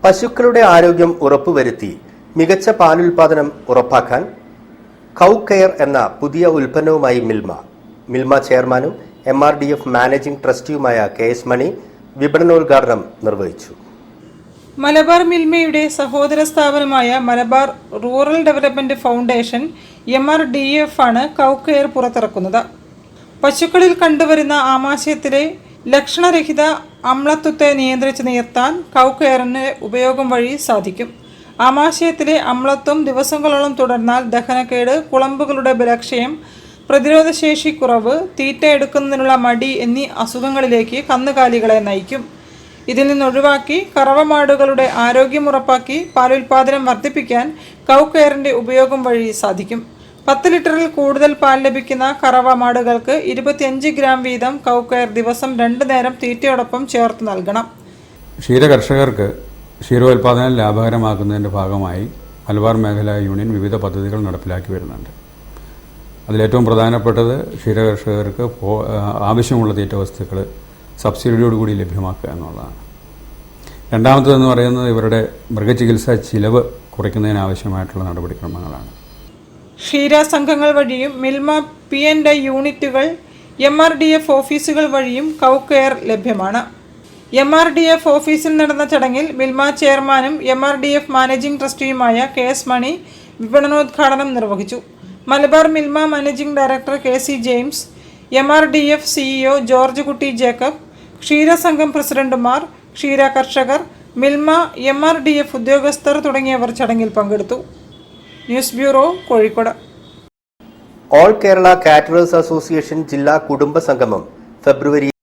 പശുക്കളുടെ ആരോഗ്യം ഉറപ്പുവരുത്തി മികച്ച പാലുൽപാദനം ഉറപ്പാക്കാൻ കൗ കെയർ എന്ന പുതിയ ഉൽപ്പന്നവുമായി മിൽമ ചെയർമാനും MRDF മാനേജിംഗ് ട്രസ്റ്റിയുമായ KS മണി വിപണനോദ്ഘാടനം നിർവഹിച്ചു. മലബാർ മിൽമയുടെ സഹോദര സ്ഥാപനമായ Malabar rural development foundation MRDF ആണ് കൗ കെയർ പുറത്തിറക്കുന്നത്. പശുക്കളിൽ കണ്ടുവരുന്ന ആമാശയത്തിലെ ലക്ഷണരഹിത അമ്ലത്വത്തെ നിയന്ത്രിച്ച് നിർത്താൻ കൗ കെയറിന് ഉപയോഗം വഴി സാധിക്കും. ആമാശയത്തിലെ അമ്ലത്വം ദിവസങ്ങളോളം തുടർന്നാൽ ദഹനക്കേട്, കുളമ്പുകളുടെ ബലക്ഷയം, പ്രതിരോധശേഷി കുറവ്, തീറ്റ എടുക്കുന്നതിനുള്ള മടി എന്നീ അസുഖങ്ങളിലേക്ക് കന്നുകാലികളെ നയിക്കും. ഇതിൽ നിന്നൊഴിവാക്കി കറവമാടുകളുടെ ആരോഗ്യം ഉറപ്പാക്കി പാലുൽപാദനം വർദ്ധിപ്പിക്കാൻ കൗ കെയറിൻ്റെ ഉപയോഗം വഴി സാധിക്കും. 10 ലിറ്ററിൽ കൂടുതൽ പാൽ ലഭിക്കുന്ന കറവ മാടുകൾക്ക് 25 ഗ്രാം വീതം കൗ കെയർ ദിവസം 2 നേരം തീറ്റയോടൊപ്പം ചേർത്ത് നൽകണം. ക്ഷീരകർഷകർക്ക് ക്ഷീരോത്പാദനം ലാഭകരമാക്കുന്നതിൻ്റെ ഭാഗമായി മലബാർ മേഖലാ യൂണിയൻ വിവിധ പദ്ധതികൾ നടപ്പിലാക്കി വരുന്നുണ്ട്. അതിലേറ്റവും പ്രധാനപ്പെട്ടത് ക്ഷീരകർഷകർക്ക് ആവശ്യമുള്ള തീറ്റ വസ്തുക്കൾ സബ്സിഡിയോടുകൂടി ലഭ്യമാക്കുക എന്നുള്ളതാണ്. രണ്ടാമത്തേതെന്ന് പറയുന്നത് ഇവരുടെ മൃഗചികിത്സാ ചിലവ് കുറയ്ക്കുന്നതിനാവശ്യമായിട്ടുള്ള നടപടിക്രമങ്ങളാണ്. ക്ഷീരസംഘങ്ങൾ വഴിയും മിൽമ P&I യൂണിറ്റുകൾ, MRDF ഓഫീസുകൾ വഴിയും കൗ കെയർ ലഭ്യമാണ്. MRDF ഓഫീസിൽ നടന്ന ചടങ്ങിൽ മിൽമ ചെയർമാനും MRDF മാനേജിംഗ് ട്രസ്റ്റിയുമായ KS മണി വിപണനോദ്ഘാടനം നിർവഹിച്ചു. Malabar Milma managing director KC James, MRDF CEO George കുട്ടി ജേക്കബ്, ക്ഷീരസംഘം പ്രസിഡന്റുമാർ, ക്ഷീര കർഷകർ, മിൽമ, MRDF ഉദ്യോഗസ്ഥർ തുടങ്ങിയവർ ചടങ്ങിൽ പങ്കെടുത്തു. News bureau, Kozhikode. All Kerala caterers association ജില്ലാ കുടുംബ സംഗമം ഫെബ്രുവരി